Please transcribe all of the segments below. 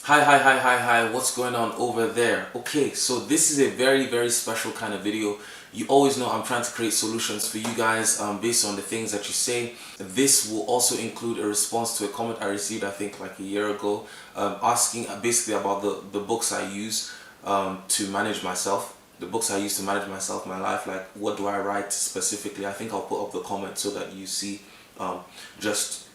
Hi, what's going on over there? Okay, so this is a very special kind of video. You always know I'm trying to create solutions for you guys based on the things that you say. This will also include a response to a comment I received, I think like a year ago, asking basically about the books I use to manage myself. The books I use to manage myself, my life, like what do I write specifically. I think I'll put up the comment so that you see just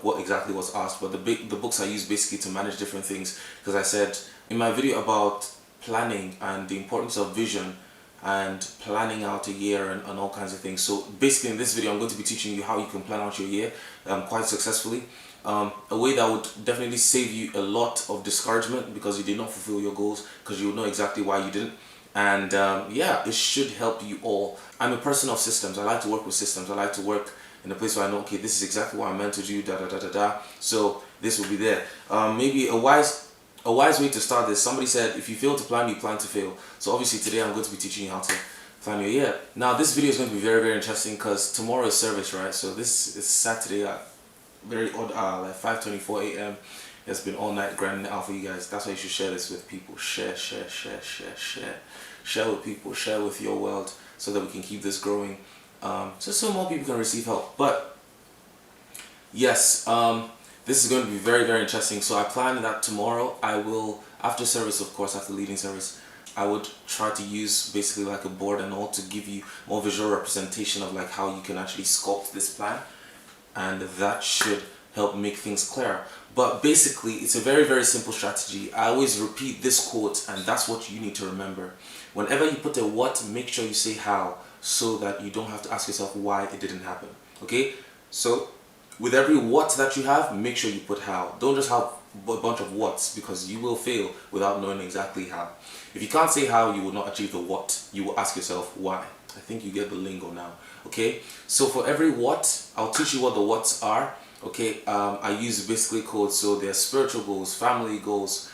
what exactly was asked. But the books I use basically to manage different things, because I said in my video about planning and the importance of vision and planning out a year and all kinds of things. So basically in this video I'm going to be teaching you how you can plan out your year quite successfully, a way that would definitely save you a lot of discouragement because you did not fulfill your goals, because you will know exactly why you didn't. And yeah, it should help you all. I'm a person of systems. I like to work with systems. I like to work in a place where I know, okay, this is exactly what I'm meant to do, da da da da da. So this will be there. Maybe a wise way to start this. Somebody said, if you fail to plan, you plan to fail. So obviously today I'm going to be teaching you how to plan your year. Now this video is going to be very interesting because tomorrow is service, right? So this is Saturday at very odd hour, like 5:24 a.m. It's been all night grinding out for you guys. That's why you should share this with people. Share with people, share with your world, so that we can keep this growing, so more people can receive help. But yes, this is going to be very interesting. So I plan that tomorrow I will, after service, of course, after leading service, I would try to use basically like a board and all to give you more visual representation of like how you can actually sculpt this plan, and that should help make things clearer. But basically it's a very simple strategy. I always repeat this quote, and that's what you need to remember. Whenever you put a what, make sure you say how, so that you don't have to ask yourself why it didn't happen. Okay, so with every what that you have, make sure you put how. Don't just have a bunch of whats, because you will fail without knowing exactly how. If you can't say how, you will not achieve the what. You will ask yourself why. I think you get the lingo now. Okay, so for every what, I'll teach you what the whats are. Okay, I use basically codes. So there's spiritual goals, family goals,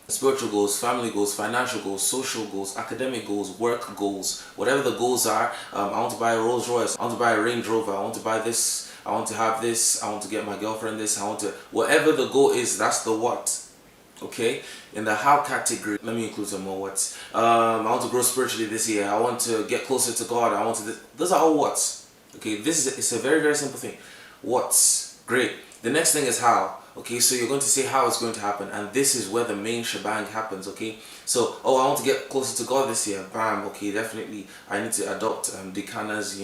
financial goals, social goals, academic goals, work goals, whatever the goals are. I want to buy a Rolls Royce, I want to buy a Range Rover, I want to buy this, I want to have this, I want to get my girlfriend this, I want to, whatever the goal is, that's the what. Okay, in the how category, let me include some more whats. I want to grow spiritually this year, I want to get closer to God, I want to, those are all whats. Okay, this is, it's a very simple thing. What's great. The next thing is how. Okay, so you're going to say how it's going to happen, and this is where the main shebang happens. Okay, so oh, I want to get closer to God this year. Bam. Okay, definitely I need to adopt Dekana's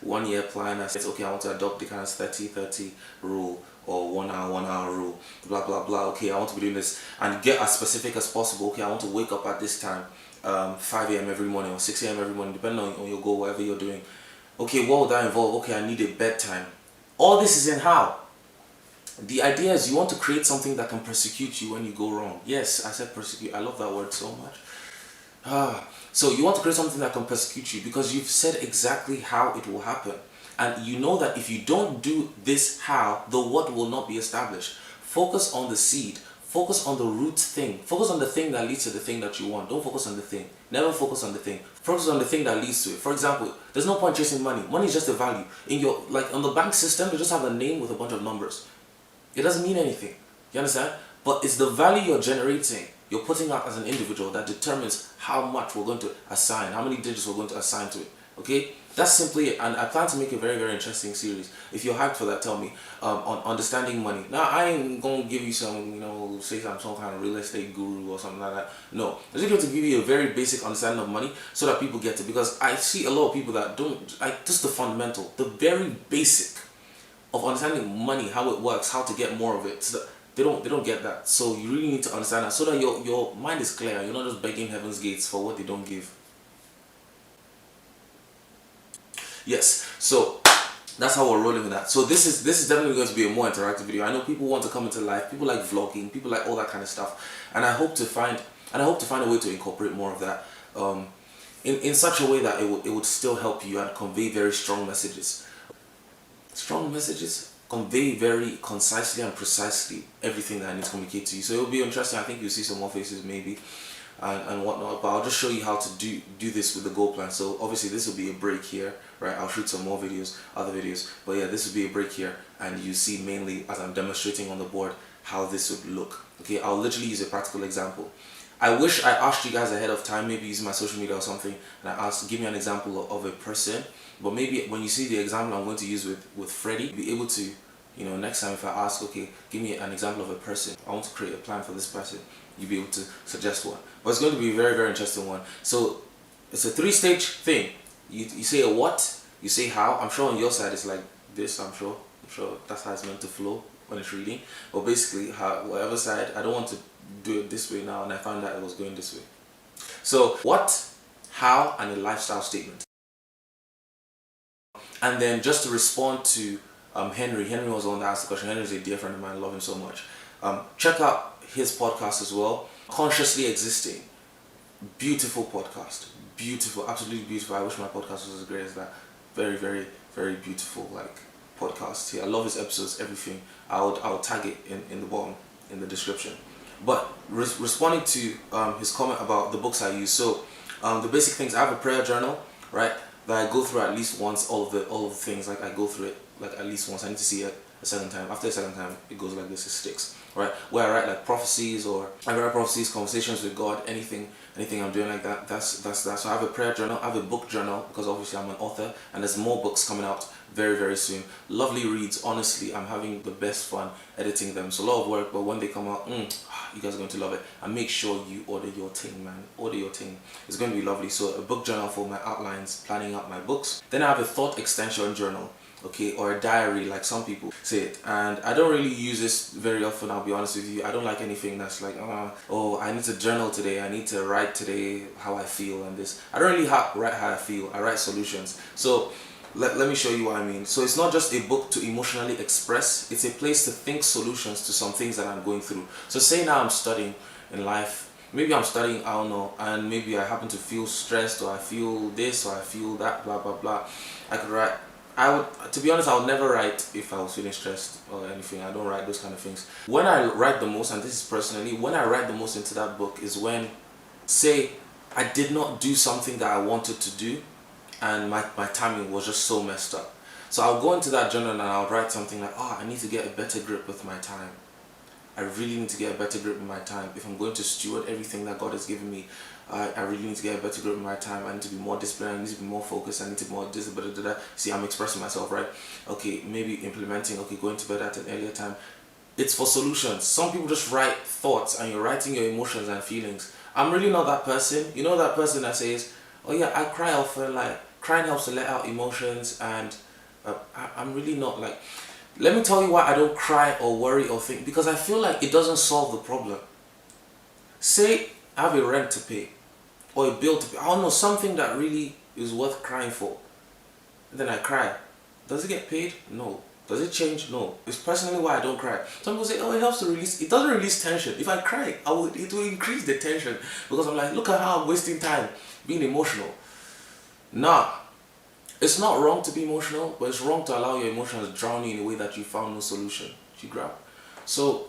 1 year plan. I said, okay, I want to adopt Dekana's 30-30 rule, or 1 hour rule, blah blah blah. Okay, I want to be doing this and get as specific as possible. Okay, I want to wake up at this time, 5 a.m. every morning or 6 a.m. every morning, depending on your goal, whatever you're doing. Okay, what would that involve? Okay, I need a bedtime. All this is in how. The idea is you want to create something that can persecute you when you go wrong. Yes, I said persecute. I love that word so much. So you want to create something that can persecute you because you've said exactly how it will happen. And you know that if you don't do this how, the what will not be established. Focus on the seed. Focus on the root thing. Focus on the thing that leads to the thing that you want. Don't focus on the thing. Never focus on the thing. Focus on the thing that leads to it. For example, there's no point chasing money. Money is just a value. In your, like on the bank system, they just have a name with a bunch of numbers. It doesn't mean anything. You understand? But it's the value you're generating, you're putting out as an individual, that determines how much we're going to assign, how many digits we're going to assign to it. Okay? That's simply it. And I plan to make a very interesting series. If you're hyped for that, tell me. On understanding money. Now, I ain't going to give you some, say I'm some kind of real estate guru or something like that. No. I'm just going to give you a very basic understanding of money so that people get it. Because I see a lot of people that don't, like, just the fundamental, the very basic of understanding money, how it works, how to get more of it. So they don't get that. So you really need to understand that so that your mind is clear. You're not just begging heaven's gates for what they don't give. Yes. So that's how we're rolling with that. So this is definitely going to be a more interactive video. I know people want to come into life. People like vlogging. People like all that kind of stuff. And I hope to find a way to incorporate more of that. In such a way that it would still help you and convey very strong messages. Strong messages convey very concisely and precisely everything that I need to communicate to you. So it'll be interesting. I think you'll see some more faces maybe and whatnot. But I'll just show you how to do this with the goal plan. So obviously this will be a break here, right? I'll shoot some more videos, other videos. But yeah, this will be a break here, and you see mainly as I'm demonstrating on the board how this would look. Okay, I'll literally use a practical example. I wish I asked you guys ahead of time, maybe using my social media or something, and I asked, give me an example of a person. But maybe when you see the example I'm going to use with Freddie, be able to, next time if I ask, okay, give me an example of a person, I want to create a plan for this person, you'll be able to suggest one. But it's going to be a very, very interesting one. So it's a 3-stage thing. You say a what, you say how. I'm sure on your side it's like this, I'm sure that's how it's meant to flow when it's reading. But basically, whatever side, I don't want to do it this way now, and I found out it was going this way. So what, how, and a lifestyle statement. And then just to respond to Henry was the one that asked the question. Henry's a dear friend of mine, I love him so much. Check out his podcast as well, Consciously Existing. Beautiful podcast, beautiful, absolutely beautiful. I wish my podcast was as great as that. Very, very, very beautiful podcast. Yeah, I love his episodes, everything. I'll tag it in the bottom, in the description. But responding to his comment about the books I use. So the basic things, I have a prayer journal, right, that I go through at least once. All of the things, like I go through it at least once. I need to see it a second time. After a second time, it goes like this, it sticks, right? Where I write prophecies, or I write prophecies, conversations with God, anything I'm doing like that. That's that. So I have a prayer journal, I have a book journal, because obviously I'm an author, and there's more books coming out very, very soon. Lovely reads, honestly. I'm having the best fun editing them. It's a lot of work, but when they come out, you guys are going to love it. And make sure you order your thing, man. Order your thing. It's going to be lovely. So a book journal for my outlines, planning out my books. Then I have a thought extension journal, okay, or a diary, like some people say it. And I don't really use this very often, I'll be honest with you. I don't like anything that's like, oh, I need to journal today, I need to write today how I feel and this. I don't really write how I feel, I write solutions. So let me show you what I mean. So it's not just a book to emotionally express, it's a place to think solutions to some things that I'm going through. So say now I'm studying in life, maybe I'm studying, I don't know, and maybe I happen to feel stressed, or I feel this, or I feel that, blah, blah, blah. I could write, to be honest, I would never write if I was feeling stressed or anything. I don't write those kind of things. When I write the most, and this is personally, when I write the most into that book is when, say, I did not do something that I wanted to do, and my timing was just so messed up. So I'll go into that journal and I'll write something like, I need to get a better grip with my time. I really need to get a better grip with my time. If I'm going to steward everything that God has given me, I really need to get a better grip with my time. I need to be more disciplined, I need to be more focused, I need to be more this, See, I'm expressing myself, right? Okay, maybe implementing, okay, going to bed at an earlier time. It's for solutions. Some people just write thoughts, and you're writing your emotions and feelings. I'm really not that person. You know that person that says, oh yeah, I cry often, crying helps to let out emotions, and I'm really not like. Let me tell you why I don't cry or worry or think, because I feel like it doesn't solve the problem. Say I have a rent to pay, or a bill to pay, I don't know, something that really is worth crying for. And then I cry. Does it get paid? No. Does it change? No. It's personally why I don't cry. Some people say, oh, it helps to release. It doesn't release tension. If I cry, it will increase the tension, because I'm like, look at how I'm wasting time being emotional. Nah. It's not wrong to be emotional, but it's wrong to allow your emotions drown you in a way that you found no solution. You grab. So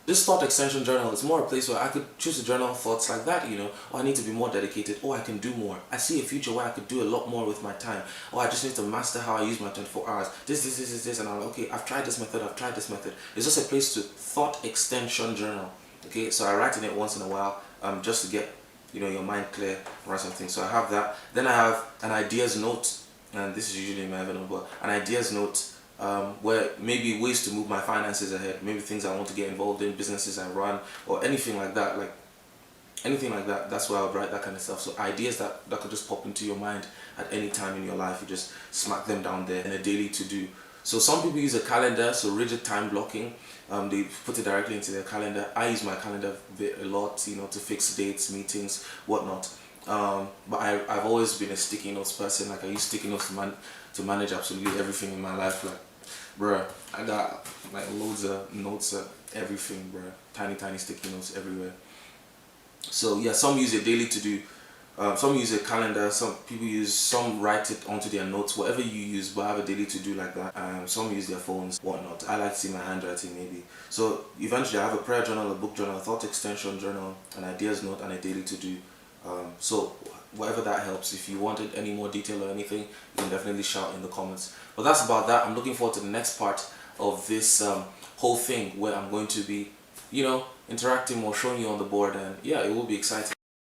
this thought extension journal is more a place where I could choose to journal thoughts like that, I need to be more dedicated, I can do more. I see a future where I could do a lot more with my time. I just need to master how I use my 24 hours. This, and I'm like, okay, I've tried this method. It's just a place to thought extension journal. Okay, so I write in it once in a while, just to get, your mind clear, write something. So I have that. Then I have an ideas note, and this is usually in my Evernote, but an ideas note, where maybe ways to move my finances ahead, maybe things I want to get involved in, businesses I run, or anything like that, that's where I would write that kind of stuff. So ideas that could just pop into your mind at any time in your life, you just smack them down there in a daily to-do. So some people use a calendar, so rigid time blocking, they put it directly into their calendar. I use my calendar a lot, to fix dates, meetings, whatnot. But I've always been a sticky notes person. I use sticky notes to manage absolutely everything in my life. Bruh, I got loads of notes of everything, bruh. Tiny sticky notes everywhere. So yeah, some use a daily to do, some use a calendar, some write it onto their notes, whatever you use, but I have a daily to do like that. Some use their phones, whatnot. I like to see my handwriting maybe. So eventually I have a prayer journal, a book journal, a thought extension journal, an ideas note, and a daily to do. So whatever that helps. If you wanted any more detail or anything, you can definitely shout in the comments. But that's about that. I'm looking forward to the next part of this whole thing where I'm going to be, interacting or showing you on the board, and yeah, it will be exciting.